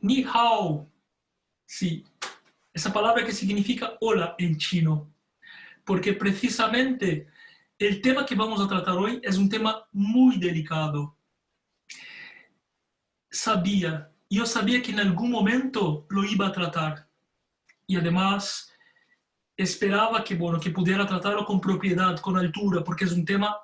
Ni hao, sí, esa palabra que significa hola en chino, porque precisamente el tema que vamos a tratar hoy es un tema muy delicado. Yo sabía que en algún momento lo iba a tratar y además esperaba que, bueno, que pudiera tratarlo con propiedad, con altura, porque es un tema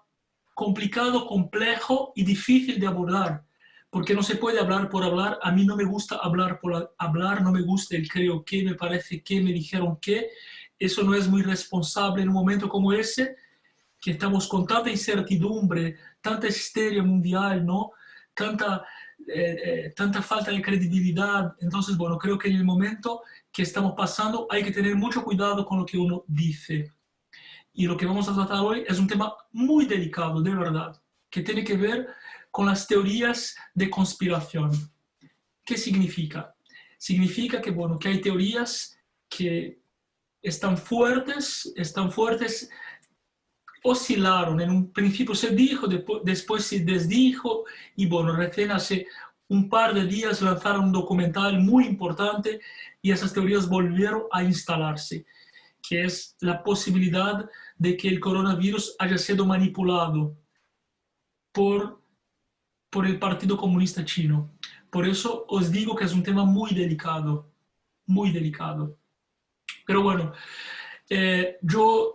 complicado, complejo y difícil de abordar, porque no se puede hablar por hablar. A mí no me gusta hablar por hablar, no me gusta el creo que, me parece que, me dijeron que. Eso no es muy responsable en un momento como ese, que estamos con tanta incertidumbre, tanta histeria mundial, ¿no? Tanta, tanta falta de credibilidad. Entonces, bueno, creo que en el momento que estamos pasando hay que tener mucho cuidado con lo que uno dice. Y lo que vamos a tratar hoy es un tema muy delicado, de verdad, que tiene que ver con las teorías de conspiración. ¿Qué significa? Significa que, bueno, que hay teorías que están fuertes, oscilaron. En un principio se dijo, después se desdijo, y bueno, recién hace un par de días lanzaron un documental muy importante y esas teorías volvieron a instalarse, que es la posibilidad de que el coronavirus haya sido manipulado por, por el Partido Comunista Chino. Por eso os digo que es un tema muy delicado, muy delicado. Pero bueno, yo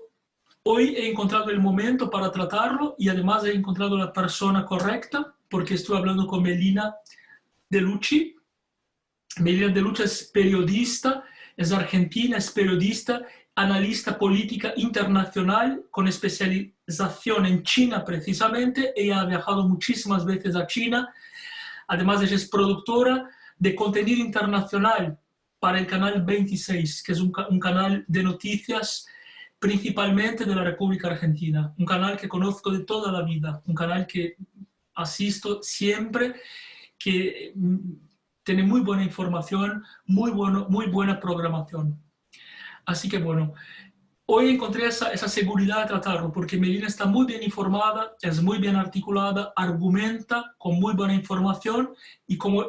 hoy he encontrado el momento para tratarlo y además he encontrado la persona correcta porque estoy hablando con Melina De Lucci. Melina De Lucci es periodista, es argentina, es periodista, analista política internacional con especialización en China precisamente. Ella ha viajado muchísimas veces a China. Además, ella es productora de contenido internacional para el canal 26, que es un canal de noticias principalmente de la República Argentina, un canal que conozco de toda la vida, un canal que asisto siempre, que tiene muy buena información, muy buena programación. Así que bueno, hoy encontré esa seguridad de tratarlo, porque Melina está muy bien informada, es muy bien articulada, argumenta con muy buena información, y como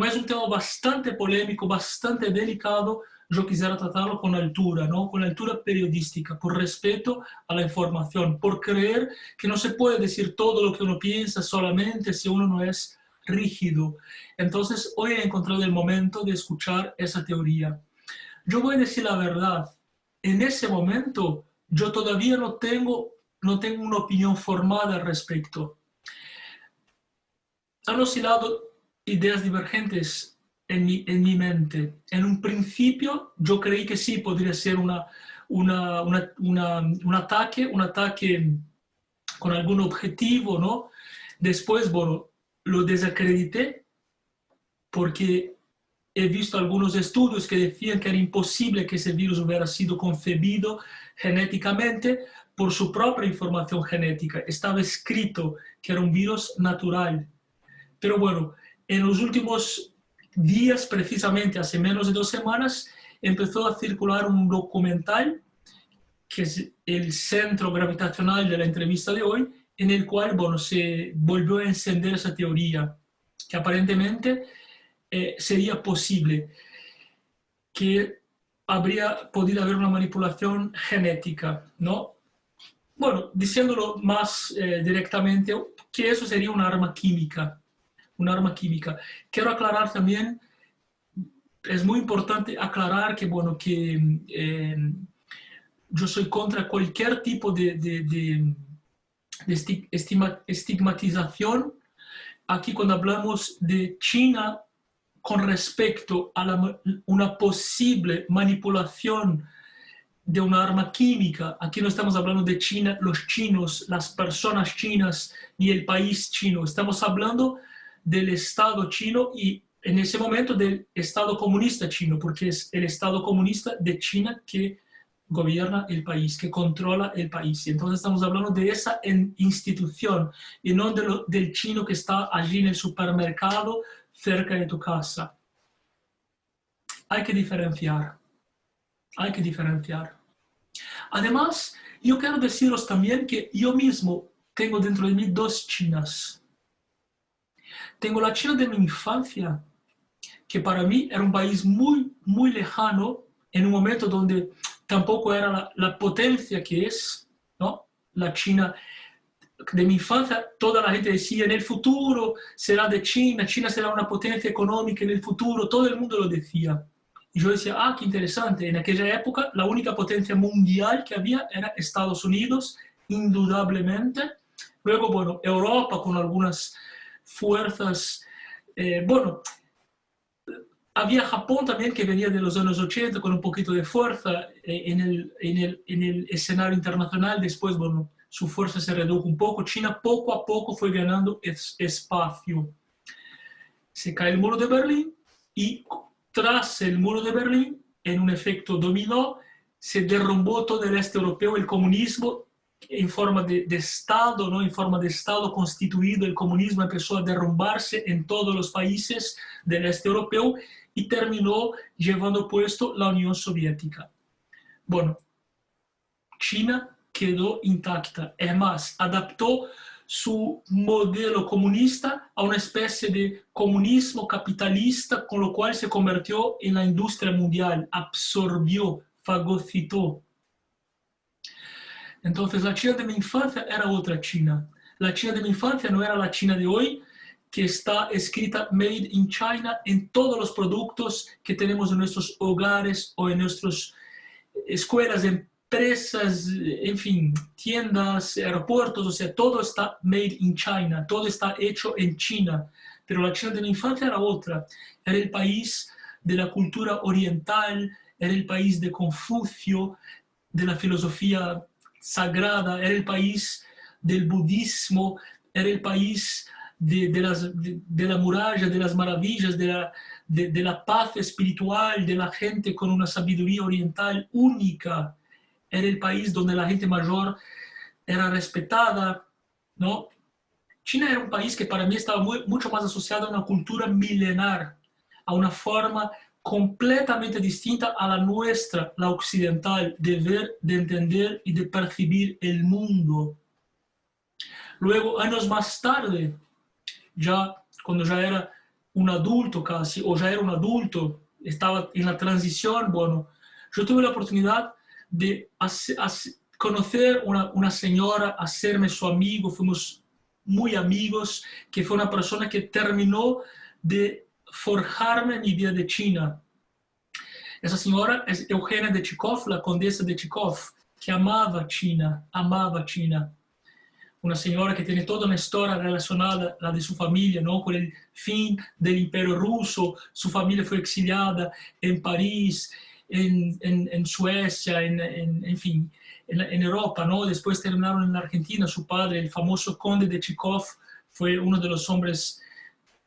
es un tema bastante polémico, bastante delicado, yo quisiera tratarlo con altura, ¿no? Con altura periodística, por respeto a la información, por creer que no se puede decir todo lo que uno piensa solamente si uno no es rígido. Entonces, hoy he encontrado el momento de escuchar esa teoría. Yo voy a decir la verdad, en ese momento yo todavía no tengo una opinión formada al respecto. Han oscilado ideas divergentes en mi mente. En un principio yo creí que sí podría ser un ataque con algún objetivo, ¿no? Después, bueno, lo desacredité porque he visto algunos estudios que decían que era imposible que ese virus hubiera sido concebido genéticamente por su propia información genética. Estaba escrito que era un virus natural. Pero bueno, en los últimos días, precisamente hace menos de 2 semanas, empezó a circular un documental que es el centro gravitacional de la entrevista de hoy, en el cual, bueno, se volvió a encender esa teoría, que aparentemente sería posible que habría podido haber una manipulación genética, ¿no? Bueno, diciéndolo más directamente, que eso sería un arma química, un arma química. Quiero aclarar también, es muy importante aclarar que, bueno, que yo soy contra cualquier tipo de estigmatización. Aquí cuando hablamos de China con respecto a una posible manipulación de una arma química, aquí no estamos hablando de China, los chinos, las personas chinas ni el país chino, estamos hablando del Estado chino y en ese momento del Estado comunista chino, porque es el Estado comunista de China que gobierna el país, que controla el país. Y entonces estamos hablando de esa institución y no del chino que está allí en el supermercado cerca de tu casa. Hay que diferenciar, hay que diferenciar. Además, yo quiero deciros también que yo mismo tengo dentro de mí dos Chinas. Tengo la China de mi infancia, que para mí era un país muy lejano, en un momento donde tampoco era la potencia que es, ¿no? La China de mi infancia. Toda la gente decía, en el futuro será de China, China será una potencia económica en el futuro, todo el mundo lo decía. Y yo decía, ah, qué interesante, en aquella época la única potencia mundial que había era Estados Unidos, indudablemente. Luego, bueno, Europa con algunas fuerzas, bueno, había Japón también que venía de los años 80 con un poquito de fuerza en el escenario internacional. Después, bueno, su fuerza se redujo un poco. China poco a poco fue ganando espacio. Se cae el muro de Berlín y tras el muro de Berlín, en un efecto dominó, se derrumbó todo el este europeo, el comunismo en forma de Estado, ¿no? En forma de Estado constituido, el comunismo empezó a derrumbarse en todos los países del este europeo y terminó llevando puesto la Unión Soviética. Bueno, China quedó intacta, es más, adaptó su modelo comunista a una especie de comunismo capitalista, con lo cual se convirtió en la industria mundial, absorbió, fagocitó. Entonces la China de mi infancia era otra China. La China de mi infancia no era la China de hoy, que está escrita Made in China en todos los productos que tenemos en nuestros hogares o en nuestras escuelas, empresas, en fin, tiendas, aeropuertos, o sea, todo está Made in China, todo está hecho en China. Pero la China de mi infancia era otra, era el país de la cultura oriental, era el país de Confucio, de la filosofía sagrada, era el país del budismo, era el país de la muralla, de las maravillas, de la paz espiritual, de la gente con una sabiduría oriental única. Era el país donde la gente mayor era respetada, ¿no? China era un país que para mí estaba mucho más asociado a una cultura milenar, a una forma completamente distinta a la nuestra, la occidental, de ver, de entender y de percibir el mundo. Luego, años más tarde, ya cuando ya era un adulto casi, o ya era un adulto, estaba en la transición, bueno, yo tuve la oportunidad de conocer una señora, hacerme su amigo, fuimos muy amigos, que fue una persona que terminó de forjarme mi idea de China. Esa señora es Eugenia de Chikov, la condesa de Chikov, que amaba China, amaba China. Una señora que tiene toda una historia relacionada a la de su familia, ¿no? Con el fin del Imperio Ruso. Su familia fue exiliada en París, en Suecia, en fin, en Europa, ¿no? Después terminaron en la Argentina. Su padre, el famoso conde de Chikov, fue uno de los hombres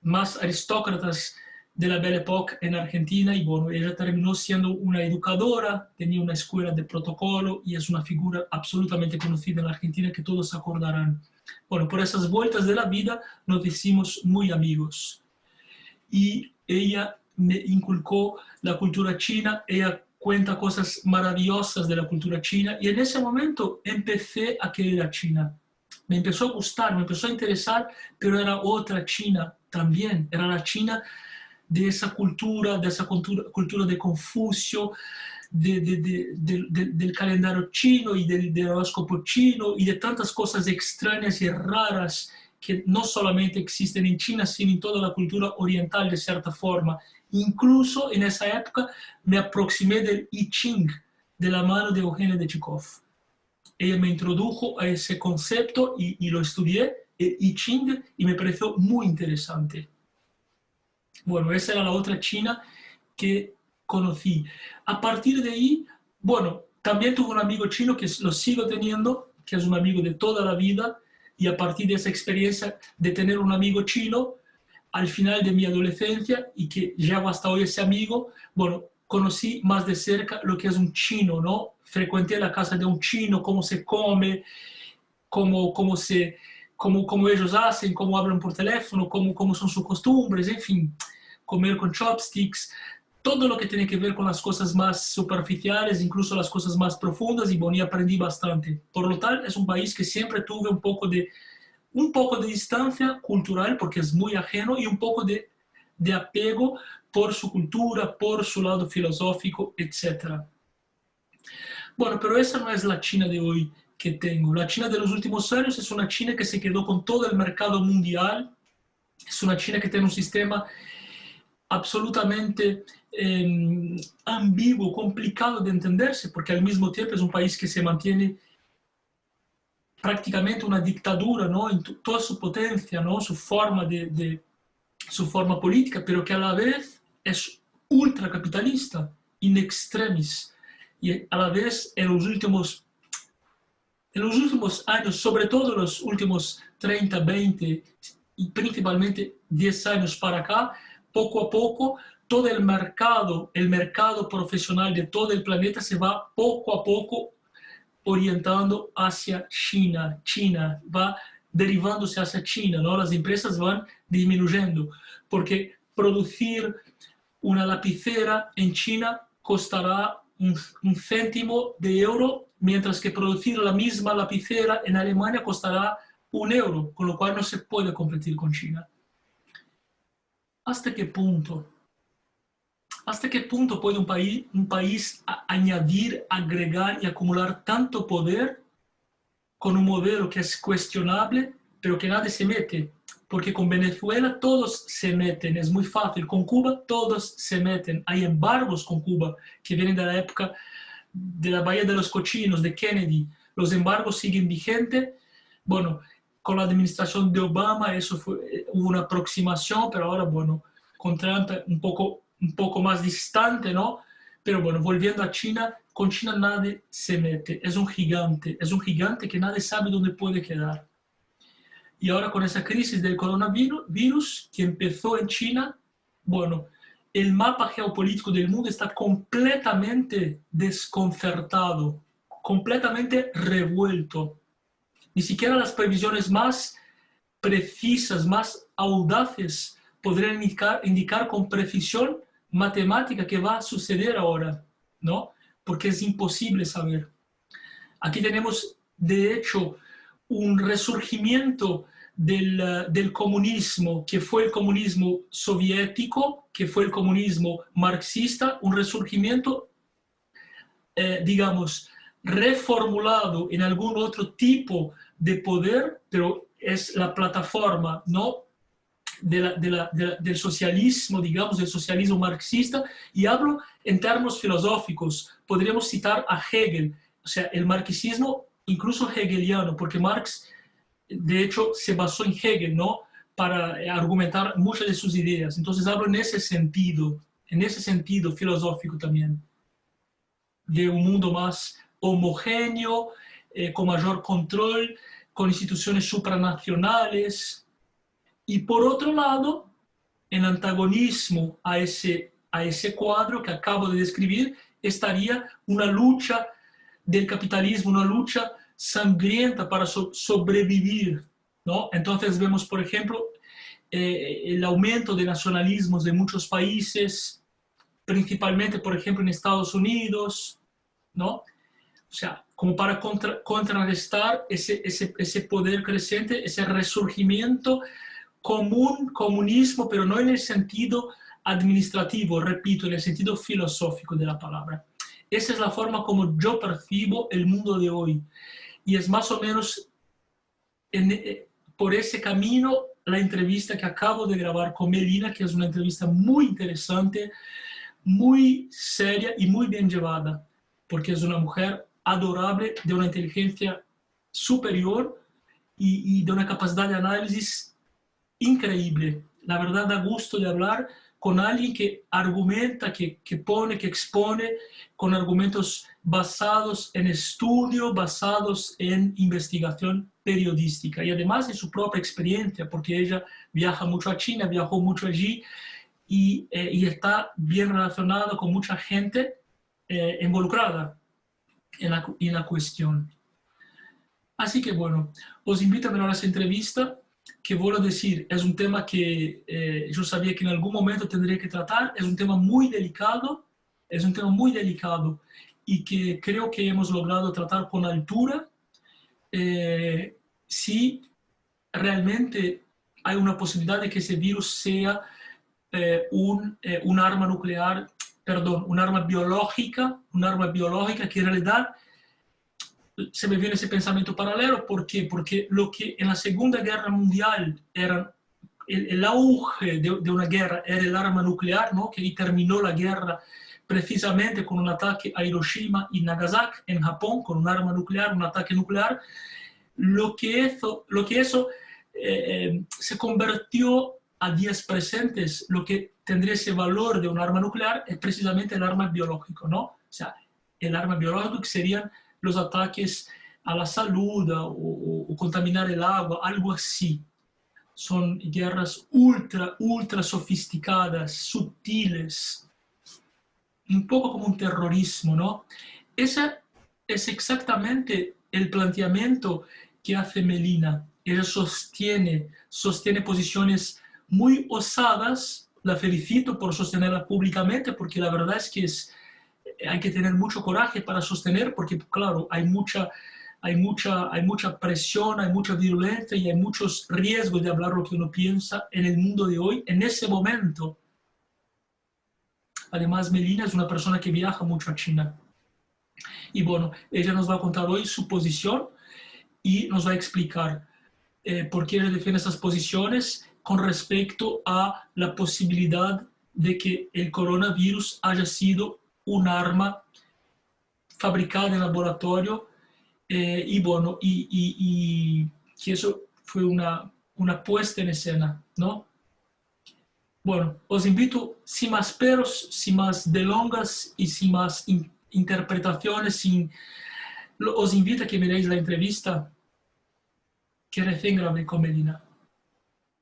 más aristócratas de la Belle Époque en Argentina, y bueno, ella terminó siendo una educadora, tenía una escuela de protocolo y es una figura absolutamente conocida en la Argentina que todos se acordarán. Bueno, por esas vueltas de la vida nos hicimos muy amigos y ella me inculcó la cultura china, ella cuenta cosas maravillosas de la cultura china y en ese momento empecé a querer a China. Me empezó a gustar, me empezó a interesar, pero era otra China también, era la China de esa cultura de Confucio, del calendario chino y del horóscopo chino y de tantas cosas extrañas y raras que no solamente existen en China, sino en toda la cultura oriental de cierta forma. Incluso en esa época me aproximé del I Ching, de la mano de Eugenia de Chikov. Ella me introdujo a ese concepto y lo estudié, el I Ching, y me pareció muy interesante. Bueno, esa era la otra China que conocí. A partir de ahí, bueno, también tuve un amigo chino que lo sigo teniendo, que es un amigo de toda la vida, y a partir de esa experiencia de tener un amigo chino, al final de mi adolescencia, y que llevo hasta hoy ese amigo, bueno, conocí más de cerca lo que es un chino, ¿no? Frecuenté la casa de un chino, cómo se come, cómo ellos hacen, cómo hablan por teléfono, cómo son sus costumbres, en fin, comer con chopsticks, todo lo que tiene que ver con las cosas más superficiales, incluso las cosas más profundas, y bueno, y aprendí bastante. Por lo tal, es un país que siempre tuve un poco de distancia cultural, porque es muy ajeno, y un poco de de apego por su cultura, por su lado filosófico, etc. Bueno, pero esa no es la China de hoy que tengo. La China de los últimos años es una China que se quedó con todo el mercado mundial, es una China que tiene un sistema absolutamente ambiguo, complicado de entenderse, porque al mismo tiempo es un país que se mantiene prácticamente una dictadura, ¿no? En toda su potencia, ¿no? Su forma su forma política, pero que a la vez es ultracapitalista, in extremis, y a la vez en los últimos años, sobre todo los últimos 30, 20 y principalmente 10 años para acá, poco a poco, todo el mercado profesional de todo el planeta se va poco a poco orientando hacia China. China va derivándose hacia China, ¿no? Las empresas van disminuyendo, porque producir una lapicera en China costará un céntimo de euro, mientras que producir la misma lapicera en Alemania costará 1 euro, con lo cual no se puede competir con China. ¿Hasta qué punto? ¿Hasta qué punto puede un país añadir, agregar y acumular tanto poder con un modelo que es cuestionable, pero que nadie se mete? Porque con Venezuela todos se meten, es muy fácil. Con Cuba todos se meten. Hay embargos con Cuba que vienen de la época de la Bahía de los Cochinos, de Kennedy. Los embargos siguen vigentes. Bueno, con la administración de Obama hubo una aproximación, pero ahora, bueno, con Trump un poco más distante, ¿no? Pero bueno, volviendo a China, con China nadie se mete. Es un gigante que nadie sabe dónde puede quedar. Y ahora con esa crisis del coronavirus que empezó en China, bueno, el mapa geopolítico del mundo está completamente desconcertado, completamente revuelto. Ni siquiera las previsiones más precisas, más audaces, podrían indicar con precisión matemática qué va a suceder ahora, ¿no? Porque es imposible saber. Aquí tenemos, de hecho, un resurgimiento del comunismo, que fue el comunismo soviético, que fue el comunismo marxista, un resurgimiento, digamos, reformulado en algún otro tipo de poder, pero es la plataforma, ¿no?, del socialismo, digamos, del socialismo marxista, y hablo en términos filosóficos. Podríamos citar a Hegel, o sea, el marxismo incluso hegeliano, porque Marx, de hecho, se basó en Hegel, ¿no?, para argumentar muchas de sus ideas. Entonces hablo en ese sentido filosófico también, de un mundo más homogéneo, con mayor control, con instituciones supranacionales. Y por otro lado, en antagonismo a ese cuadro que acabo de describir, estaría una lucha del capitalismo, una lucha sangrienta para sobrevivir, ¿no? Entonces vemos, por ejemplo, el aumento de nacionalismos de muchos países, principalmente, por ejemplo, en Estados Unidos, ¿no? O sea, como para contrarrestar ese poder creciente, ese resurgimiento comunismo, pero no en el sentido administrativo, repito, en el sentido filosófico de la palabra. Esa es la forma como yo percibo el mundo de hoy. Y es más o menos por ese camino la entrevista que acabo de grabar con Melina, que es una entrevista muy interesante, muy seria y muy bien llevada, porque es una mujer adorable, de una inteligencia superior y de una capacidad de análisis increíble. La verdad, da gusto de hablar con alguien que argumenta, que pone, que expone con argumentos basados en estudio, basados en investigación periodística y además en su propia experiencia, porque ella viaja mucho a China, viajó mucho allí y está bien relacionada con mucha gente involucrada en la cuestión. Así que bueno, os invito a ver esa entrevista, que vuelvo a decir, es un tema que yo sabía que en algún momento tendría que tratar, es un tema muy delicado, y que creo que hemos logrado tratar con altura, si realmente hay una posibilidad de que ese virus sea un arma nuclear, perdón, un arma biológica que en realidad se me viene ese pensamiento paralelo. ¿Por qué? Porque lo que en la Segunda Guerra Mundial era el auge de una guerra era el arma nuclear, ¿no? Que terminó la guerra precisamente con un ataque a Hiroshima y Nagasaki en Japón, con un arma nuclear, un ataque nuclear. Lo que eso se convirtió a días presentes, lo que tendría ese valor de un arma nuclear es precisamente el arma biológico, ¿no? O sea, el arma biológico que serían los ataques a la salud o contaminar el agua, algo así. Son guerras ultra sofisticadas, sutiles, un poco como un terrorismo, ¿no? Ese es exactamente el planteamiento que hace Melina. Ella sostiene posiciones muy osadas. La felicito por sostenerla públicamente, porque la verdad es que hay que tener mucho coraje para sostener, porque claro, hay mucha presión, hay mucha virulencia y hay muchos riesgos de hablar lo que uno piensa en el mundo de hoy, en ese momento. Además, Melina es una persona que viaja mucho a China. Y bueno, ella nos va a contar hoy su posición y nos va a explicar por qué ella defiende esas posiciones con respecto a la posibilidad de que el coronavirus haya sido un arma fabricada en laboratorio y bueno, y que eso fue una puesta en escena, ¿no? Bueno, os invito, sin más peros, sin más delongas y sin más interpretaciones, os invito a que miréis la entrevista que recién grabé con Melina.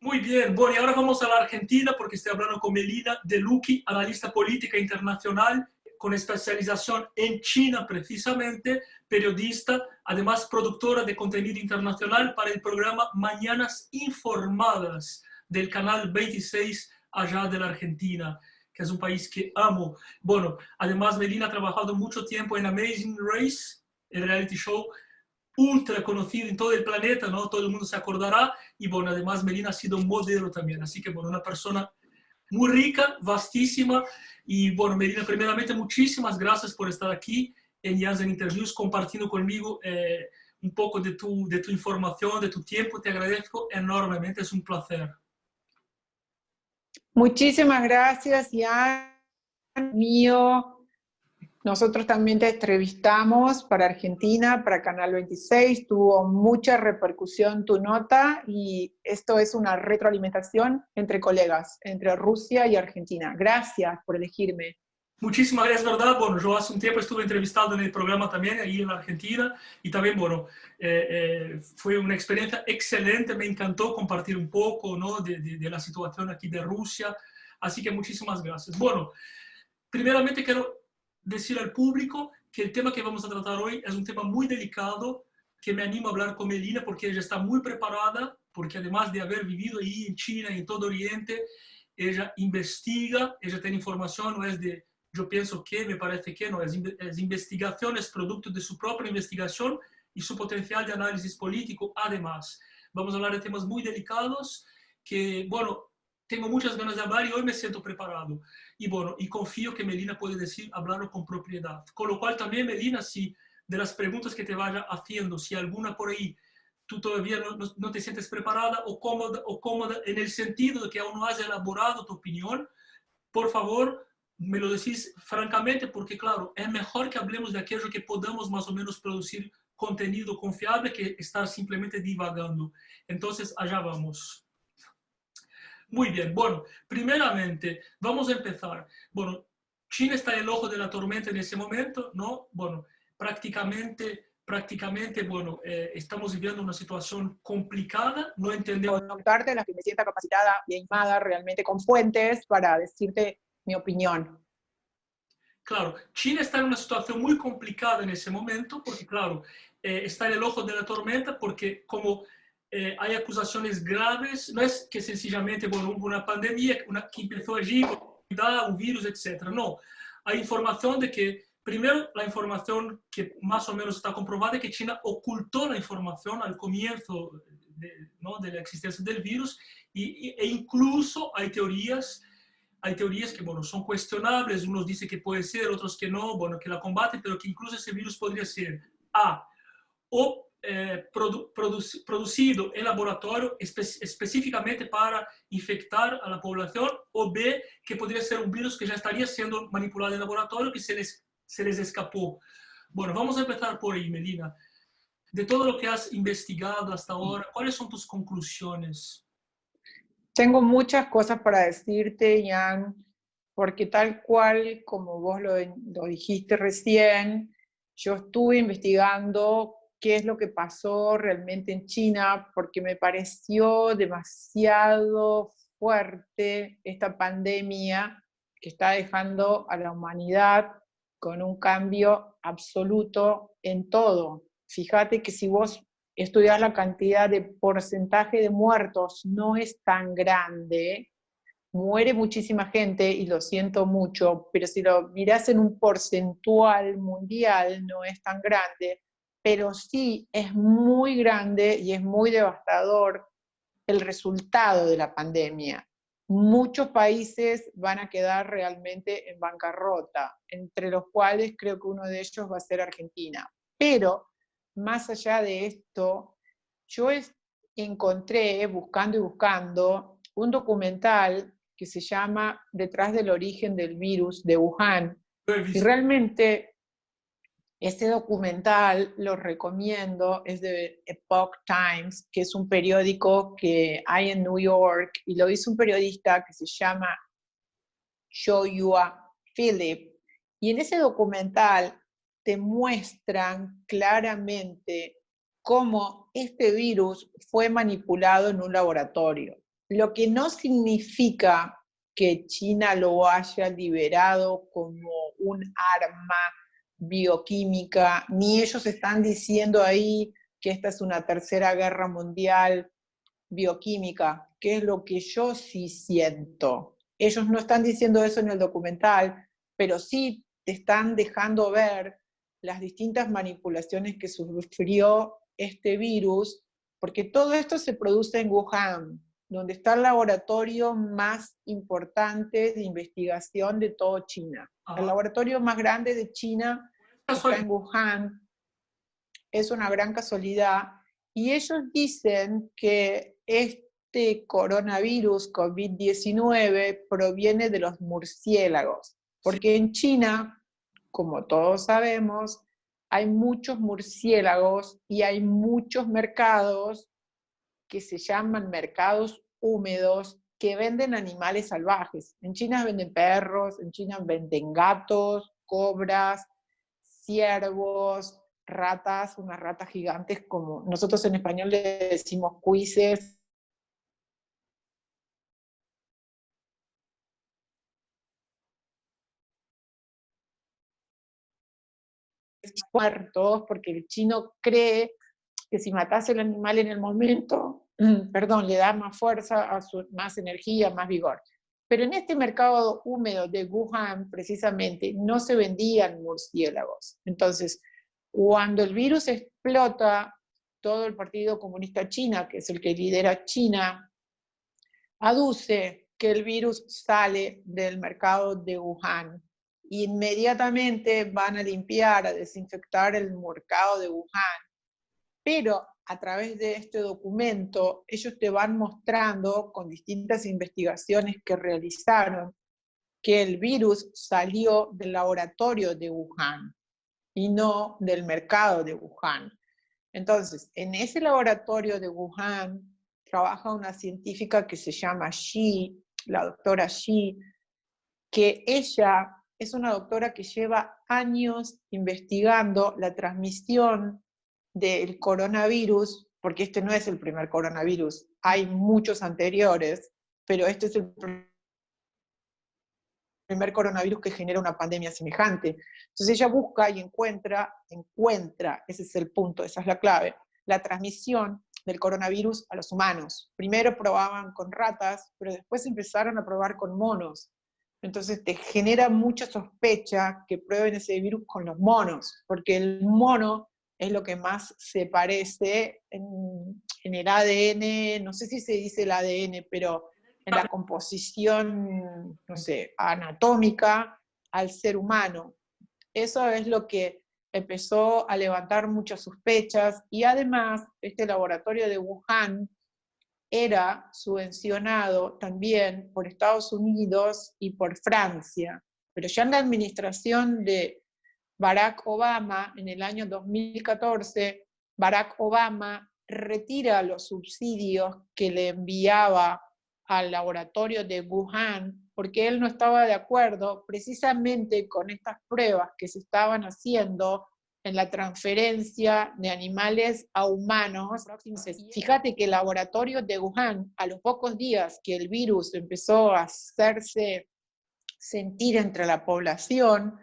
Muy bien, bueno, y ahora vamos a la Argentina porque estoy hablando con Melina De Lucchi, analista política internacional con especialización en China precisamente, periodista, además productora de contenido internacional para el programa Mañanas Informadas del canal 26 allá de la Argentina, que es un país que amo. Bueno, además Melina ha trabajado mucho tiempo en Amazing Race, el reality show ultra conocido en todo el planeta, ¿no? Todo el mundo se acordará. Y bueno, además Melina ha sido un modelo también. Así que bueno, una persona muy rica, vastísima. Y bueno, Melina, primeramente, muchísimas gracias por estar aquí en Janssen Interviews, compartiendo conmigo un poco de tu información, de tu tiempo. Te agradezco enormemente, es un placer. Muchísimas gracias, Ian, mío. Nosotros también te entrevistamos para Argentina, para Canal 26, tuvo mucha repercusión tu nota y esto es una retroalimentación entre colegas, entre Rusia y Argentina. Gracias por elegirme. Muchísimas gracias, ¿verdad? Bueno, yo hace un tiempo estuve entrevistado en el programa también, ahí en la Argentina, y también, bueno, fue una experiencia excelente, me encantó compartir un poco, ¿no? de la situación aquí de Rusia, así que muchísimas gracias. Bueno, primeramente quiero decir al público que el tema que vamos a tratar hoy es un tema muy delicado, que me animo a hablar con Melina porque ella está muy preparada, porque además de haber vivido ahí en China y en todo Oriente, ella investiga, ella tiene información, no es de yo pienso que, me parece que, no, es investigación, es producto de su propia investigación y su potencial de análisis político. Además, vamos a hablar de temas muy delicados que, bueno, tengo muchas ganas de hablar y hoy me siento preparado. Y bueno, y confío que Melina puede hablarlo con propiedad. Con lo cual también, Melina, si de las preguntas que te vaya haciendo, si alguna por ahí tú todavía no te sientes preparada o cómoda en el sentido de que aún no has elaborado tu opinión, por favor, me lo decís francamente, porque claro, es mejor que hablemos de aquello que podamos más o menos producir contenido confiable que estar simplemente divagando. Entonces, allá vamos. Muy bien, bueno, primeramente, vamos a empezar. Bueno, China está en el ojo de la tormenta en ese momento, ¿no? Bueno, prácticamente, bueno, estamos viviendo una situación complicada, no entendemos... Contarte en la que me sienta capacitada y animada realmente con fuentes para decirte mi opinión. Claro, China está en una situación muy complicada en ese momento, porque claro, está en el ojo de la tormenta, porque como hay acusaciones graves, no es que sencillamente, bueno, hubo una pandemia que empezó allí, un virus, etc. No, hay información de que, primero, la información que más o menos está comprobada es que China ocultó la información al comienzo ¿no? de la existencia del virus, e incluso hay teorías hay teorías que, bueno, son cuestionables, unos dicen que puede ser, otros que no, bueno, que la combaten, pero que incluso ese virus podría ser A, o producido en laboratorio específicamente para infectar a la población, o B, que podría ser un virus que ya estaría siendo manipulado en laboratorio, que se les escapó. Bueno, vamos a empezar por ahí, Melina. De todo lo que has investigado hasta ahora, ¿cuáles son tus conclusiones? Tengo muchas cosas para decirte, Ian, porque tal cual como vos lo dijiste recién, yo estuve investigando qué es lo que pasó realmente en China, porque me pareció demasiado fuerte esta pandemia que está dejando a la humanidad con un cambio absoluto en todo. Fíjate que si vos estudiar la cantidad de porcentaje de muertos no es tan grande, muere muchísima gente y lo siento mucho, pero si lo mirás en un porcentual mundial no es tan grande, pero sí es muy grande y es muy devastador el resultado de la pandemia. Muchos países van a quedar realmente en bancarrota, entre los cuales creo que uno de ellos va a ser Argentina. Pero más allá de esto, yo encontré, buscando y buscando, un documental que se llama Detrás del origen del virus de Wuhan. Y realmente este documental lo recomiendo, es de Epoch Times, que es un periódico que hay en New York, y lo hizo un periodista que se llama Joshua Philip. Y en ese documental te muestran claramente cómo este virus fue manipulado en un laboratorio. Lo que no significa que China lo haya liberado como un arma bioquímica, ni ellos están diciendo ahí que esta es una tercera guerra mundial bioquímica, que es lo que yo sí siento. Ellos no están diciendo eso en el documental, pero sí te están dejando ver las distintas manipulaciones que sufrió este virus, porque todo esto se produce en Wuhan, donde está el laboratorio más importante de investigación de toda China. El laboratorio más grande de China está en Wuhan, es una gran casualidad, y ellos dicen que este coronavirus COVID-19 proviene de los murciélagos, porque en China, como todos sabemos, hay muchos murciélagos y hay muchos mercados que se llaman mercados húmedos que venden animales salvajes. En China venden perros, en China venden gatos, cobras, ciervos, ratas, unas ratas gigantes como nosotros en español le decimos cuises. Muertos, porque el chino cree que si matas el animal en el momento, perdón, le da más fuerza, más energía, más vigor. Pero en este mercado húmedo de Wuhan, precisamente, no se vendían murciélagos. Entonces, cuando el virus explota, todo el Partido Comunista China, que es el que lidera China, aduce que el virus sale del mercado de Wuhan. Inmediatamente van a limpiar, a desinfectar el mercado de Wuhan. Pero a través de este documento, ellos te van mostrando con distintas investigaciones que realizaron que el virus salió del laboratorio de Wuhan y no del mercado de Wuhan. Entonces, en ese laboratorio de Wuhan trabaja una científica que se llama Xi, la doctora Xi, que ella es una doctora que lleva años investigando la transmisión del coronavirus, porque este no es el primer coronavirus, hay muchos anteriores, pero este es el primer coronavirus que genera una pandemia semejante. Entonces ella busca y encuentra, ese es el punto, esa es la clave, la transmisión del coronavirus a los humanos. Primero probaban con ratas, pero después empezaron a probar con monos. Entonces te genera mucha sospecha que prueben ese virus con los monos, porque el mono es lo que más se parece en el ADN, no sé si se dice el ADN, pero en la composición, no sé, anatómica al ser humano. Eso es lo que empezó a levantar muchas sospechas, y además este laboratorio de Wuhan era subvencionado también por Estados Unidos y por Francia. Pero ya en la administración de Barack Obama, en el año 2014, Barack Obama retira los subsidios que le enviaba al laboratorio de Wuhan, porque él no estaba de acuerdo precisamente con estas pruebas que se estaban haciendo en la transferencia de animales a humanos. Fíjate que el laboratorio de Wuhan, a los pocos días que el virus empezó a hacerse sentir entre la población,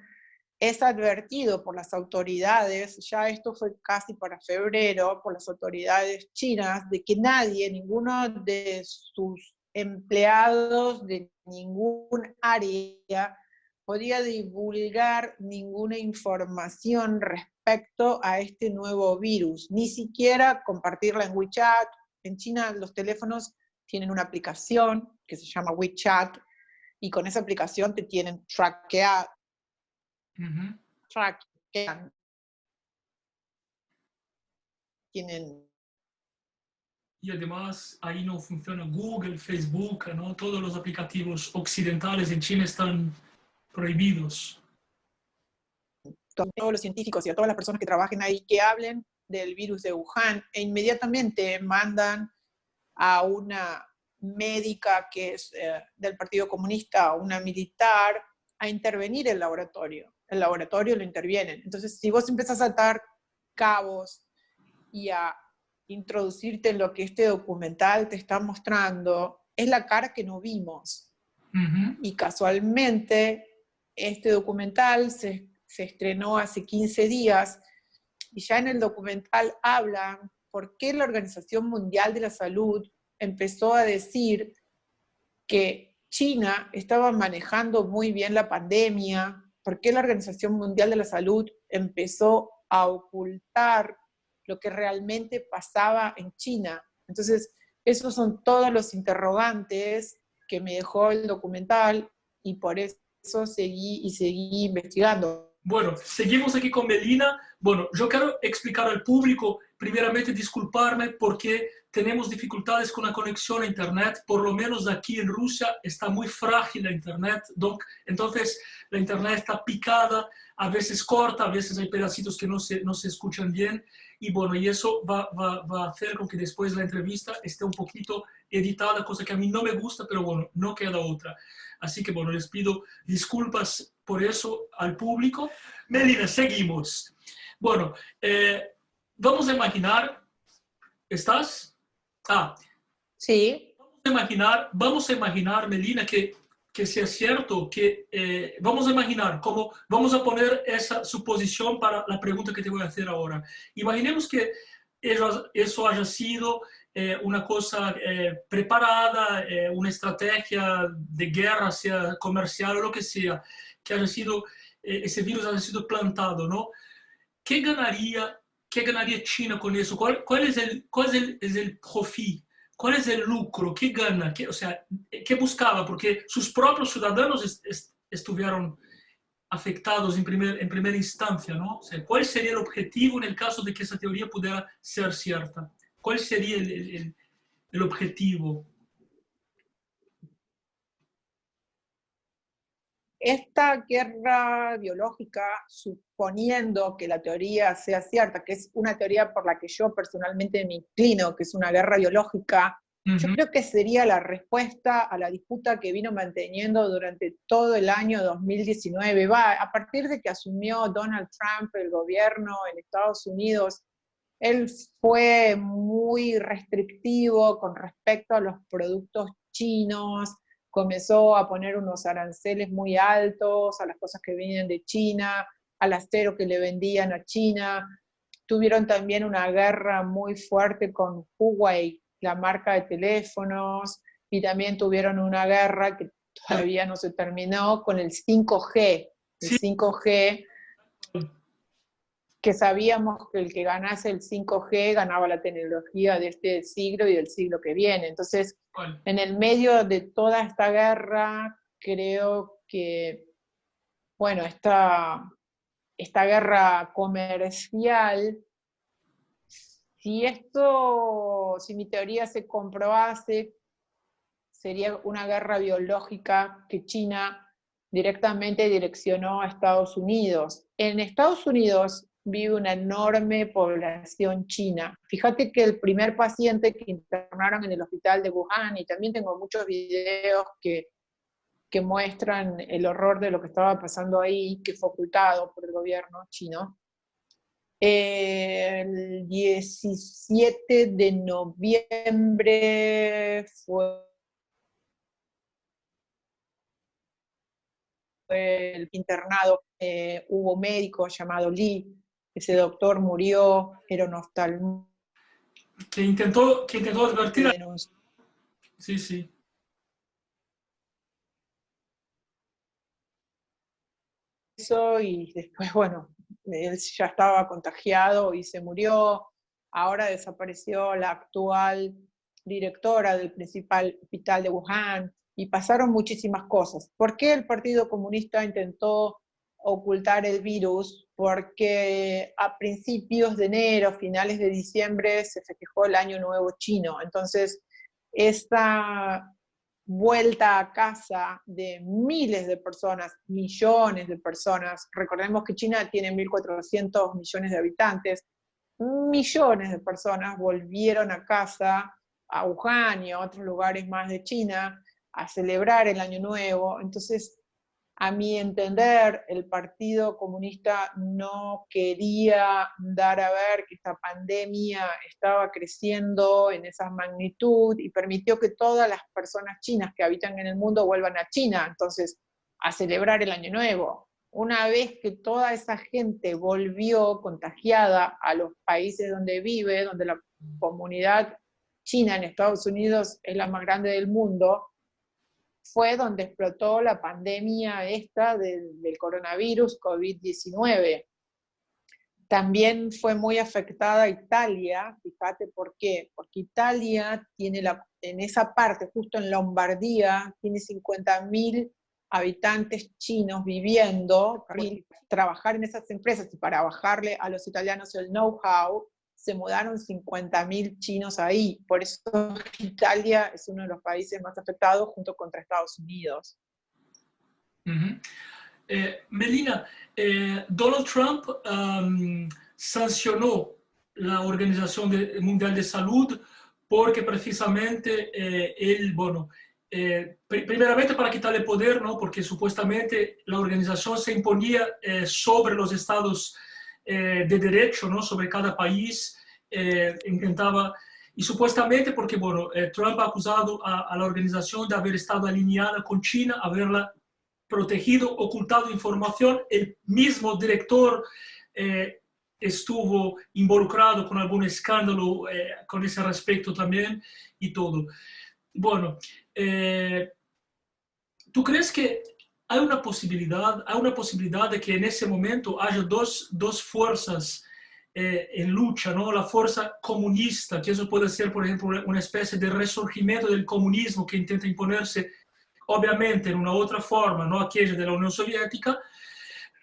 es advertido por las autoridades, ya esto fue casi para febrero, por las autoridades chinas, de que nadie, ninguno de sus empleados de ningún área podía divulgar ninguna información respecto a este nuevo virus, ni siquiera compartirla en WeChat. En China los teléfonos tienen una aplicación que se llama WeChat, y con esa aplicación te tienen traqueado. Tienen. Y además ahí no funciona Google, Facebook, ¿no? Todos los aplicativos occidentales en China están prohibidos. Todos los científicos y a todas las personas que trabajen ahí que hablen del virus de Wuhan, e inmediatamente mandan a una médica que es del Partido Comunista, una militar, a intervenir el laboratorio. El laboratorio lo intervienen. Entonces, si vos empezás a atar cabos y a introducirte en lo que este documental te está mostrando, es la cara que no vimos. Y casualmente, este documental se estrenó hace 15 días, y ya en el documental hablan por qué la Organización Mundial de la Salud empezó a decir que China estaba manejando muy bien la pandemia, por qué la Organización Mundial de la Salud empezó a ocultar lo que realmente pasaba en China. Entonces, esos son todos los interrogantes que me dejó el documental, y por eso seguí investigando. Bueno, seguimos aquí con Melina. Bueno, yo quiero explicar al público, primeramente disculparme porque tenemos dificultades con la conexión a Internet, por lo menos aquí en Rusia está muy frágil la Internet, entonces la Internet está picada, a veces corta, a veces hay pedacitos que no se escuchan bien, y bueno, y eso va a hacer con que después la entrevista esté un poquito editada, cosa que a mí no me gusta, pero bueno, no queda otra. Así que bueno, les pido disculpas por eso al público. Melina, seguimos. Bueno, vamos a imaginar, ¿estás? Sí. Vamos a imaginar, Melina, que sea cierto, que vamos a imaginar, vamos a poner esa suposición para la pregunta que te voy a hacer ahora. Imaginemos que eso haya sido una cosa preparada, una estrategia de guerra, sea comercial o lo que sea, que haya sido, ese virus haya sido plantado, ¿no? ¿Qué ganaría China con eso? ¿Cuál es el profit? ¿Cuál es el lucro? ¿Qué gana? ¿Qué buscaba? Porque sus propios ciudadanos estuvieron afectados en primera instancia, ¿no? O sea, ¿cuál sería el objetivo en el caso de que esa teoría pudiera ser cierta? ¿Cuál sería el objetivo? Esta guerra biológica, suponiendo que la teoría sea cierta, que es una teoría por la que yo personalmente me inclino, que es una guerra biológica, yo creo que sería la respuesta a la disputa que vino manteniendo durante todo el año 2019. A partir de que asumió Donald Trump el gobierno en Estados Unidos, él fue muy restrictivo con respecto a los productos chinos, comenzó a poner unos aranceles muy altos a las cosas que vienen de China, al acero que le vendían a China. Tuvieron también una guerra muy fuerte con Huawei, la marca de teléfonos, y también tuvieron una guerra que todavía no se terminó con el 5G. El 5G que sabíamos que el que ganase el 5G ganaba la tecnología de este siglo y del siglo que viene. Entonces, Bueno, en el medio de toda esta guerra, creo que, bueno, esta guerra comercial, si mi teoría se comprobase, sería una guerra biológica que China directamente direccionó a Estados Unidos. En Estados Unidos vive una enorme población china. Fíjate que el primer paciente que internaron en el hospital de Wuhan, y también tengo muchos videos que muestran el horror de lo que estaba pasando ahí, que fue ocultado por el gobierno chino. El 17 de noviembre fue el internado, hubo un médico llamado Lee, ese doctor murió, era un oftalmólogo que intentó que advertir. denunció Sí, sí. eso y después, bueno, él ya estaba contagiado y se murió. Ahora desapareció la actual directora del principal hospital de Wuhan y pasaron muchísimas cosas. ¿Por qué el Partido Comunista intentó ocultar el virus? Porque a principios de enero, finales de diciembre, se festejó el Año Nuevo Chino. Entonces, esta vuelta a casa de miles de personas, millones de personas. Recordemos que China tiene 1.400 millones de habitantes. Millones de personas volvieron a casa, a Wuhan y a otros lugares más de China, a celebrar el Año Nuevo. Entonces, a mi entender, el Partido Comunista no quería dar a ver que esta pandemia estaba creciendo en esa magnitud y permitió que todas las personas chinas que habitan en el mundo vuelvan a China, entonces, a celebrar el Año Nuevo. Una vez que toda esa gente volvió contagiada a los países donde vive, donde la comunidad china en Estados Unidos es la más grande del mundo, fue donde explotó la pandemia esta del coronavirus COVID-19. También fue muy afectada Italia, fíjate por qué, porque Italia tiene en esa parte, justo en Lombardía, tiene 50.000 habitantes chinos viviendo, trabajar en esas empresas y para bajarle a los italianos el know-how, se mudaron 50.000 chinos ahí. Por eso Italia es uno de los países más afectados junto contra Estados Unidos. Melina, Donald Trump sancionó la Organización Mundial de Salud porque precisamente él, bueno, primeramente para quitarle poder, ¿no? Porque supuestamente la organización se imponía sobre los estados de derecho, ¿no? Sobre cada país, intentaba, y supuestamente porque, bueno, Trump ha acusado a la organización de haber estado alineada con China, haberla protegido, ocultado información. El mismo director estuvo involucrado con algún escándalo con ese respecto también y todo. Bueno, ¿tú crees que hay una posibilidad de que en ese momento haya dos fuerzas en lucha, ¿no? La fuerza comunista, que eso puede ser, por ejemplo, una especie de resurgimiento del comunismo que intenta imponerse, obviamente, en una otra forma, no aquella de la Unión Soviética,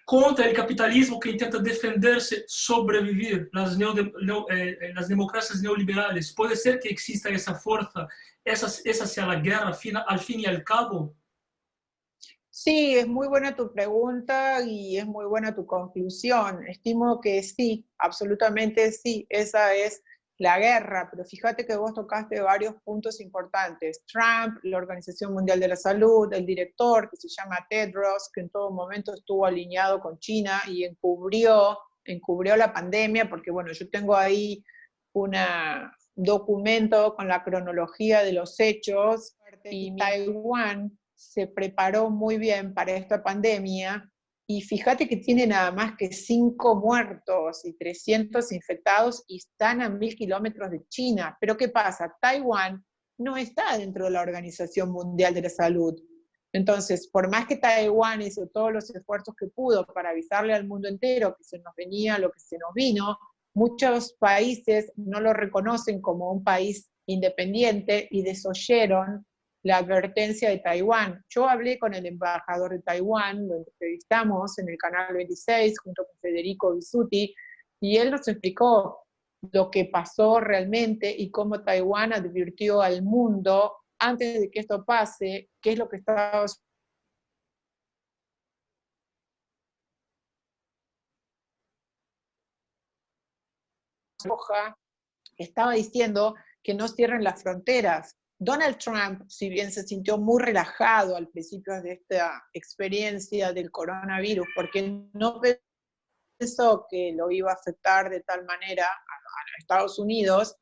contra el capitalismo que intenta defenderse, sobrevivir, las democracias neoliberales? ¿Puede ser que exista esa fuerza, esa sea la guerra al fin y al cabo? Sí, es muy buena tu pregunta y es muy buena tu conclusión. Estimo que sí, absolutamente sí, esa es la guerra, pero fíjate que vos tocaste varios puntos importantes. Trump, la Organización Mundial de la Salud, el director que se llama Tedros, que en todo momento estuvo alineado con China y encubrió la pandemia, porque bueno, yo tengo ahí un documento con la cronología de los hechos, y Taiwán se preparó muy bien para esta pandemia y fíjate que tiene nada más que 5 muertos y 300 infectados y están a 1.000 kilómetros de China. Pero ¿qué pasa? Taiwán no está dentro de la Organización Mundial de la Salud. Entonces, por más que Taiwán hizo todos los esfuerzos que pudo para avisarle al mundo entero que se nos venía lo que se nos vino, muchos países no lo reconocen como un país independiente y desoyeron la advertencia de Taiwán. Yo hablé con el embajador de Taiwán, lo entrevistamos en el Canal 26 junto con Federico Bisutti, y él nos explicó lo que pasó realmente y cómo Taiwán advirtió al mundo antes de que esto pase, qué es lo que estaba roja, estaba diciendo que no cierren las fronteras. Donald Trump, si bien se sintió muy relajado al principio de esta experiencia del coronavirus, porque no pensó que lo iba a afectar de tal manera a Estados Unidos,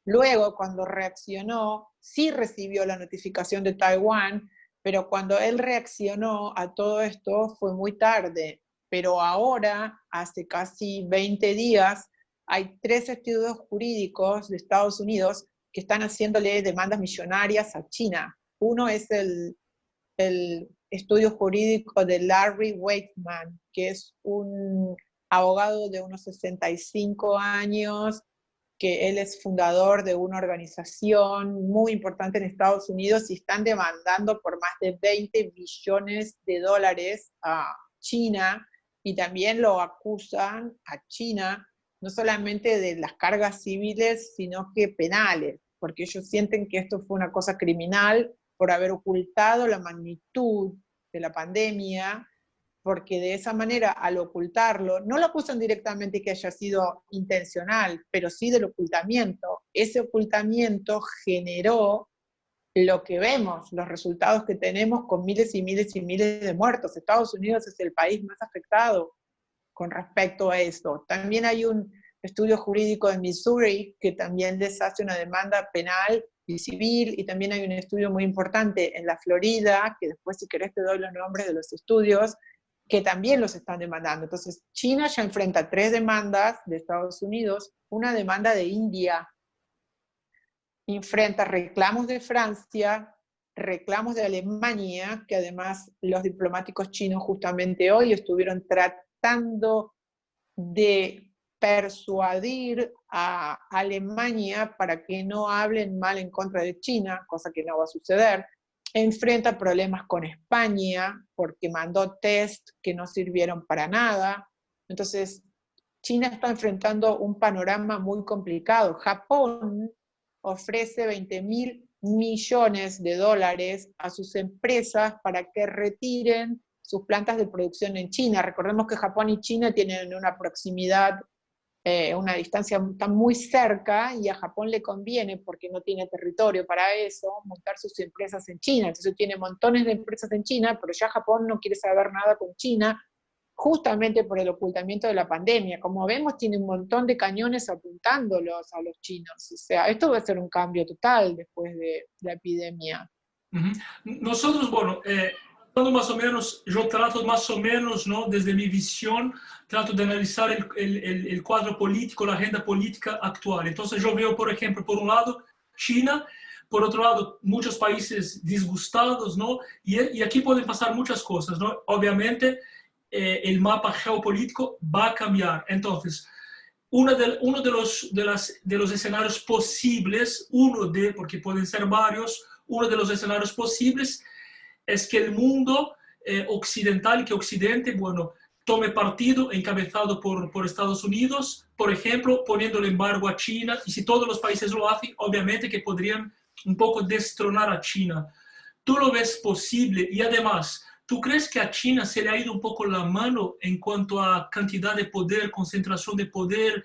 luego cuando reaccionó, sí recibió la notificación de Taiwán, pero cuando él reaccionó a todo esto fue muy tarde. Pero ahora, hace casi 20 días, hay 3 estudios jurídicos de Estados Unidos que están haciéndole demandas millonarias a China. Uno es el estudio jurídico de Larry Weidman, que es un abogado de unos 65 años, que él es fundador de una organización muy importante en Estados Unidos y están demandando por más de 20 billones de dólares a China, y también lo acusan a China no solamente de las cargas civiles, sino que penales, porque ellos sienten que esto fue una cosa criminal por haber ocultado la magnitud de la pandemia, porque de esa manera, al ocultarlo, no lo acusan directamente que haya sido intencional, pero sí del ocultamiento. Ese ocultamiento generó lo que vemos, los resultados que tenemos con miles y miles y miles de muertos. Estados Unidos es el país más afectado con respecto a eso. También hay un estudio jurídico en Missouri que también les hace una demanda penal y civil, y también hay un estudio muy importante en la Florida, que después si querés te doy los nombres de los estudios, que también los están demandando. Entonces, China ya enfrenta 3 demandas de Estados Unidos, una demanda de India, enfrenta reclamos de Francia, reclamos de Alemania, que además los diplomáticos chinos justamente hoy estuvieron tratando de persuadir a Alemania para que no hablen mal en contra de China, cosa que no va a suceder. Enfrenta problemas con España porque mandó test que no sirvieron para nada. Entonces, China está enfrentando un panorama muy complicado. Japón ofrece 20.000 millones de dólares a sus empresas para que retiren sus plantas de producción en China. Recordemos que Japón y China tienen una proximidad, una distancia está muy cerca, y a Japón le conviene, porque no tiene territorio para eso, montar sus empresas en China. Entonces tiene montones de empresas en China, pero ya Japón no quiere saber nada con China, justamente por el ocultamiento de la pandemia. Como vemos, tiene un montón de cañones apuntándolos a los chinos. O sea, esto va a ser un cambio total después de la epidemia. Nosotros, bueno, más o menos, yo trato más o menos, ¿no? Desde mi visión, trato de analizar el cuadro político, la agenda política actual. Entonces yo veo, por ejemplo, por un lado, China, por otro lado, muchos países disgustados, ¿no? Y aquí pueden pasar muchas cosas, ¿no? Obviamente, el mapa geopolítico va a cambiar. Entonces, uno de los escenarios posibles, porque pueden ser varios, uno de los escenarios posibles es que el mundo occidental, que Occidente, bueno, tome partido encabezado por Estados Unidos, por ejemplo, poniendo el embargo a China, y si todos los países lo hacen, obviamente que podrían un poco destronar a China. ¿Tú lo ves posible? Y además, ¿tú crees que a China se le ha ido un poco la mano en cuanto a cantidad de poder, concentración de poder,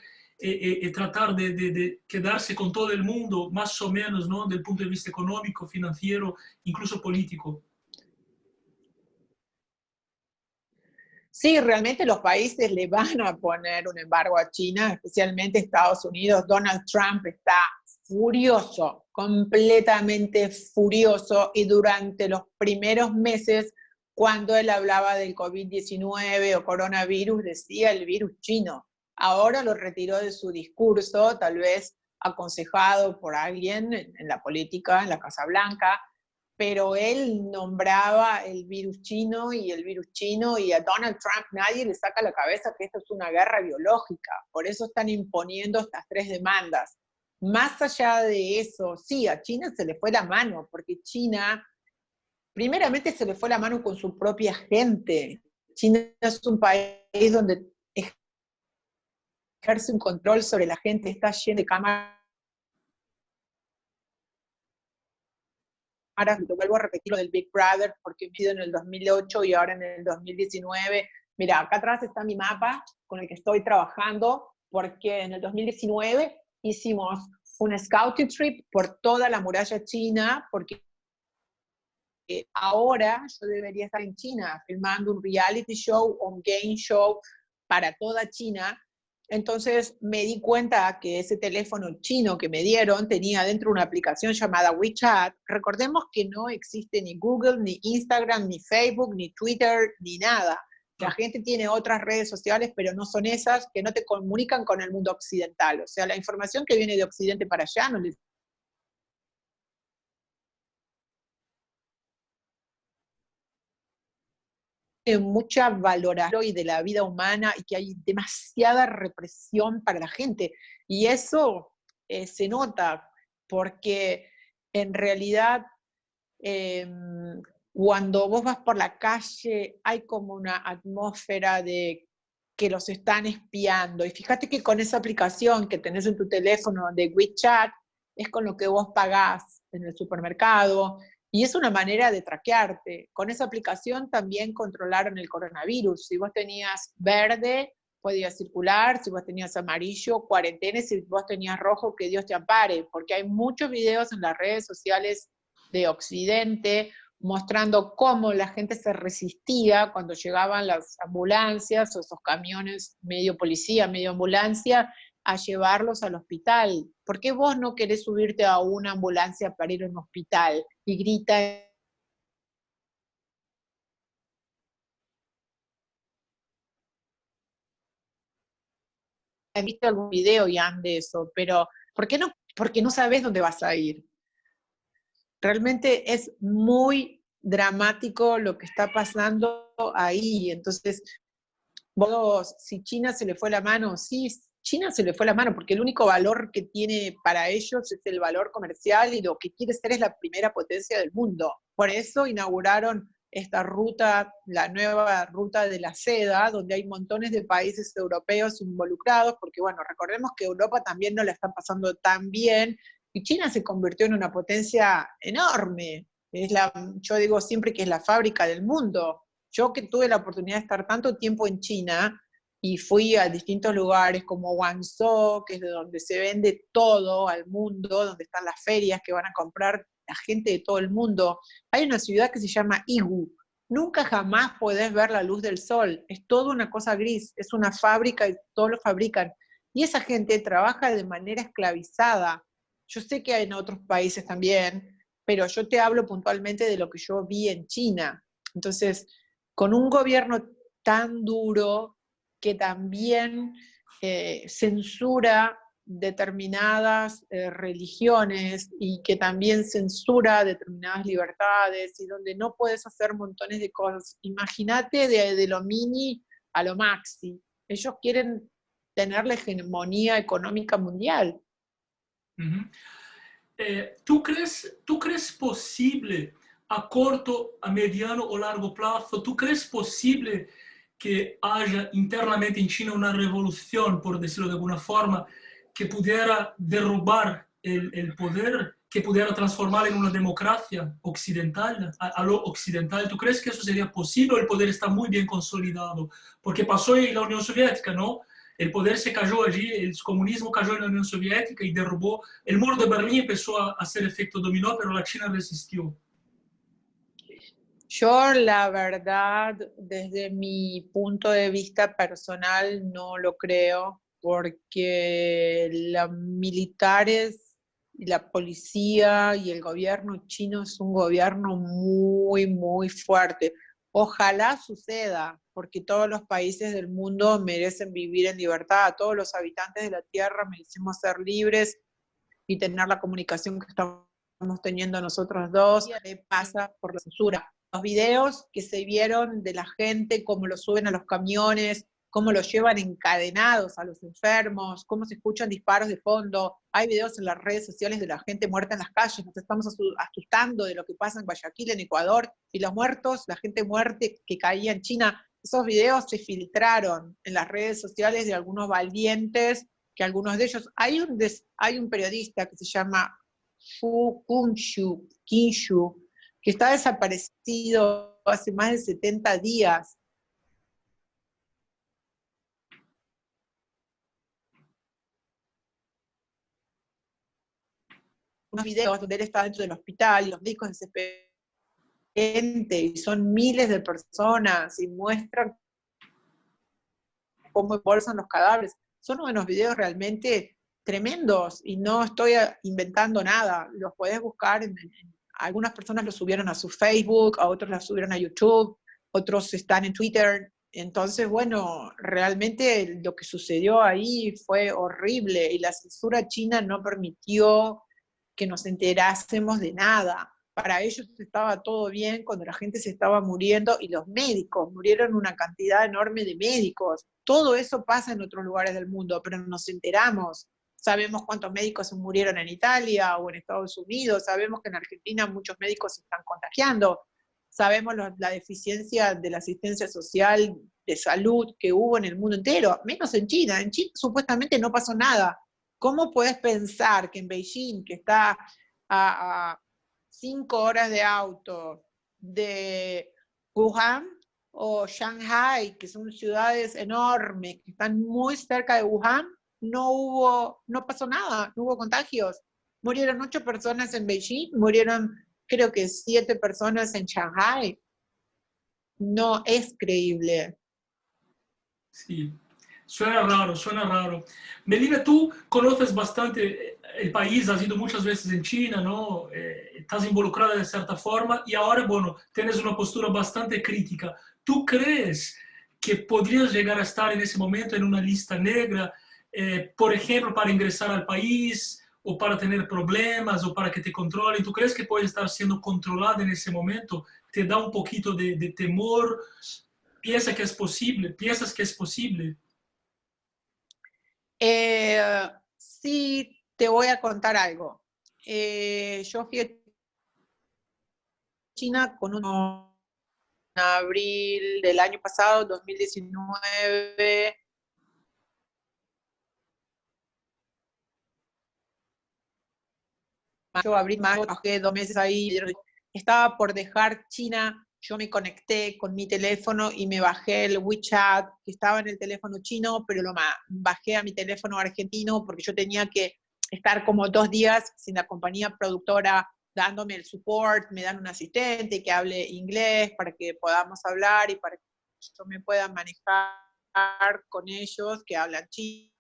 tratar de quedarse con todo el mundo, más o menos, ¿no? Del punto de vista económico, financiero, incluso político? Sí, realmente los países le van a poner un embargo a China, especialmente Estados Unidos. Donald Trump está furioso, completamente furioso, y durante los primeros meses, cuando él hablaba del COVID-19 o coronavirus, decía el virus chino. Ahora lo retiró de su discurso, tal vez aconsejado por alguien en la política, en la Casa Blanca, pero él nombraba el virus chino y el virus chino, y a Donald Trump nadie le saca la cabeza que esto es una guerra biológica. Por eso están imponiendo estas 3 demandas. Más allá de eso, sí, a China se le fue la mano, porque China, primeramente se le fue la mano con su propia gente. China es un país donde ejerce un control sobre la gente, está lleno de cámaras. Te vuelvo a repetir lo del Big Brother, porque he sido en el 2008 y ahora en el 2019. Mira, acá atrás está mi mapa con el que estoy trabajando, porque en el 2019 hicimos un scouting trip por toda la muralla china, porque ahora yo debería estar en China filmando un reality show o un game show para toda China. Entonces me di cuenta que ese teléfono chino que me dieron tenía dentro una aplicación llamada WeChat. Recordemos que no existe ni Google, ni Instagram, ni Facebook, ni Twitter, ni nada. La gente tiene otras redes sociales, pero no son esas, que no te comunican con el mundo occidental. O sea, la información que viene de Occidente para allá no les mucha valoración y de la vida humana, y que hay demasiada represión para la gente. Y eso se nota, porque en realidad cuando vos vas por la calle hay como una atmósfera de que los están espiando. Y fíjate que con esa aplicación que tenés en tu teléfono de WeChat, es con lo que vos pagás en el supermercado, y es una manera de traquearte. Con esa aplicación también controlaron el coronavirus. Si vos tenías verde, podías circular; si vos tenías amarillo, cuarentena; si vos tenías rojo, que Dios te ampare, porque hay muchos videos en las redes sociales de Occidente mostrando cómo la gente se resistía cuando llegaban las ambulancias o esos camiones medio policía, medio ambulancia, a llevarlos al hospital. ¿Por qué vos no querés subirte a una ambulancia para ir a un hospital? Y grita. He visto algún video ya de eso, pero ¿por qué no? Porque no sabes dónde vas a ir. Realmente es muy dramático lo que está pasando ahí. Entonces, vos, si China se le fue la mano, sí, China se le fue la mano, porque el único valor que tiene para ellos es el valor comercial, y lo que quiere ser es la primera potencia del mundo. Por eso inauguraron esta ruta, la nueva ruta de la seda, donde hay montones de países europeos involucrados, porque bueno, recordemos que Europa también no la está pasando tan bien, y China se convirtió en una potencia enorme. Yo digo siempre que es la fábrica del mundo. Yo que tuve la oportunidad de estar tanto tiempo en China y fui a distintos lugares como Guangzhou, que es de donde se vende todo al mundo, donde están las ferias que van a comprar la gente de todo el mundo. Hay una ciudad que se llama Yiwu. Nunca jamás podés ver la luz del sol. Es toda una cosa gris. Es una fábrica y todos lo fabrican. Y esa gente trabaja de manera esclavizada. Yo sé que hay en otros países también, pero yo te hablo puntualmente de lo que yo vi en China. Entonces, con un gobierno tan duro que también censura determinadas religiones, y que también censura determinadas libertades, y donde no puedes hacer montones de cosas. Imagínate de lo mini a lo maxi. Ellos quieren tener la hegemonía económica mundial. Uhum. Tu crees posible a corto, a mediano o largo plazo, tu crees posible que haya internamente en China una revolución, por decirlo de alguna forma, que pudiera derrubar el poder, que pudiera transformar en una democracia occidental, a lo occidental? ¿Tú crees que eso sería posible? El poder está muy bien consolidado, porque pasó en la Unión Soviética, ¿no? El poder se cayó allí, el comunismo cayó en la Unión Soviética y derrubó. El muro de Berlín empezó a hacer efecto dominó, pero la China resistió. Yo, la verdad, desde mi punto de vista personal, no lo creo, porque los militares y la policía y el gobierno chino es un gobierno muy, muy fuerte. Ojalá suceda, porque todos los países del mundo merecen vivir en libertad. Todos los habitantes de la Tierra merecemos ser libres y tener la comunicación que estamos estamos teniendo nosotros dos, pasa por la censura. Los videos que se vieron de la gente, cómo los suben a los camiones, cómo los llevan encadenados a los enfermos, cómo se escuchan disparos de fondo. Hay videos en las redes sociales de la gente muerta en las calles, nos estamos asustando de lo que pasa en Guayaquil, en Ecuador, y los muertos, la gente muerta que caía en China. Esos videos se filtraron en las redes sociales de algunos valientes, que algunos de ellos, hay un periodista que se llama Fu Qinshu, que está desaparecido hace más de 70 días. Unos videos donde él está dentro del hospital y los médicos desesperados, y son miles de personas, y muestran cómo embolsan los cadáveres. Son unos videos realmente tremendos, y no estoy inventando nada, los podés buscar, algunas personas los subieron a su Facebook, a otros los subieron a YouTube, otros están en Twitter. Entonces, bueno, realmente lo que sucedió ahí fue horrible, y la censura china no permitió que nos enterásemos de nada. Para ellos estaba todo bien cuando la gente se estaba muriendo, y los médicos, murieron una cantidad enorme de médicos. Todo eso pasa en otros lugares del mundo, pero no nos enteramos. Sabemos cuántos médicos se murieron en Italia o en Estados Unidos, sabemos que en Argentina muchos médicos se están contagiando, sabemos la deficiencia de la asistencia social, de salud que hubo en el mundo entero, menos en China. En China supuestamente no pasó nada. ¿Cómo puedes pensar que en Beijing, que está a 5 horas de auto de Wuhan, o Shanghai, que son ciudades enormes, que están muy cerca de Wuhan, no pasó nada, no hubo contagios? Murieron 8 personas en Beijing, murieron creo que 7 personas en Shanghai. No es creíble. Sí, suena raro, suena raro. Melina, tú conoces bastante el país, has ido muchas veces en China, ¿no? Estás involucrada de cierta forma y ahora, bueno, tienes una postura bastante crítica. ¿Tú crees que podrías llegar a estar en ese momento en una lista negra, por ejemplo, para ingresar al país o para tener problemas o para que te controlen? ¿Tú crees que puedes estar siendo controlada en ese momento? ¿Te da un poquito de temor? ¿Piensas que es posible? ¿Piensas que es posible? Sí, te voy a contar algo. Yo fui a China en abril del año pasado, 2019. Mayo, abril, mayo, trabajé 2 meses ahí. Estaba por dejar China, yo me conecté con mi teléfono y me bajé el WeChat, que estaba en el teléfono chino, pero lo bajé a mi teléfono argentino porque yo tenía que estar como 2 días sin la compañía productora dándome el support. Me dan un asistente que hable inglés para que podamos hablar y para que yo me pueda manejar con ellos que hablan chino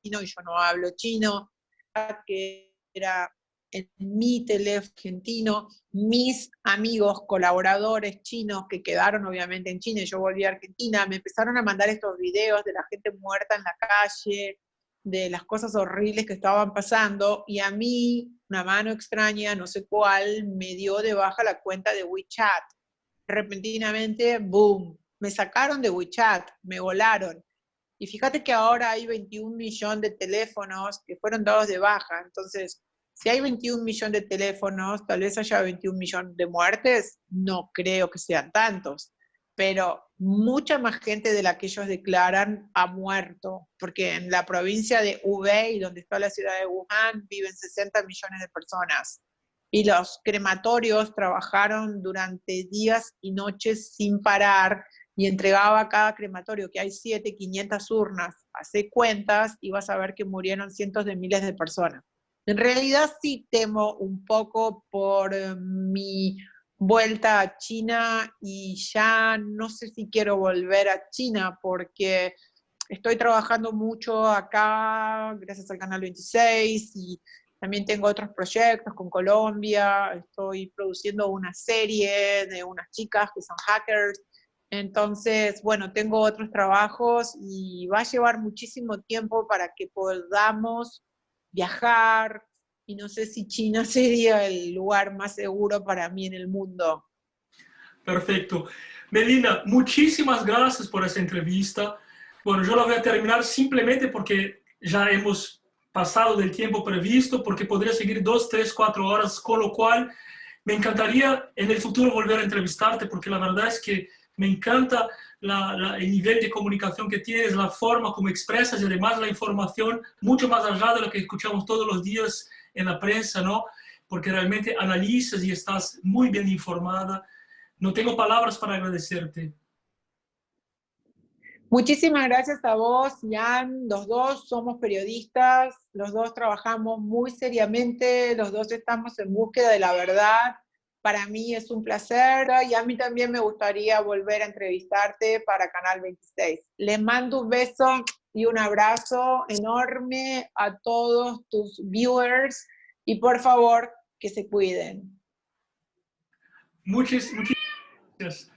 y yo no hablo chino, que era en mi teléfono argentino. Mis amigos, colaboradores chinos que quedaron obviamente en China, y yo volví a Argentina, me empezaron a mandar estos videos de la gente muerta en la calle, de las cosas horribles que estaban pasando, y a mí, una mano extraña, no sé cuál, me dio de baja la cuenta de WeChat. Repentinamente, boom, me sacaron de WeChat, me volaron. Y fíjate que ahora hay 21 millones de teléfonos que fueron dados de baja. Entonces, si hay 21 millones de teléfonos, tal vez haya 21 millones de muertes. No creo que sean tantos, pero mucha más gente de la que ellos declaran ha muerto, porque en la provincia de Hubei, donde está la ciudad de Wuhan, viven 60 millones de personas. Y los crematorios trabajaron durante días y noches sin parar, y entregaba a cada crematorio, que hay 500 urnas, hace cuentas y vas a ver que murieron cientos de miles de personas. En realidad sí temo un poco por mi vuelta a China, y ya no sé si quiero volver a China porque estoy trabajando mucho acá gracias al Canal 26, y también tengo otros proyectos con Colombia. Estoy produciendo una serie de unas chicas que son hackers. Entonces, bueno, tengo otros trabajos y va a llevar muchísimo tiempo para que podamos viajar, y no sé si China sería el lugar más seguro para mí en el mundo. Perfecto. Melina, muchísimas gracias por esa entrevista. Bueno, yo la voy a terminar simplemente porque ya hemos pasado del tiempo previsto, porque podría seguir 2, 3, 4 horas, con lo cual me encantaría en el futuro volver a entrevistarte, porque la verdad es que me encanta el nivel de comunicación que tienes, la forma como expresas y además la información mucho más allá de lo que escuchamos todos los días en la prensa, ¿no? Porque realmente analizas y estás muy bien informada. No tengo palabras para agradecerte. Muchísimas gracias a vos, Jan. Los dos somos periodistas, los dos trabajamos muy seriamente, los dos estamos en búsqueda de la verdad. Para mí es un placer y a mí también me gustaría volver a entrevistarte para Canal 26. Les mando un beso y un abrazo enorme a todos tus viewers y por favor que se cuiden. Muchas gracias.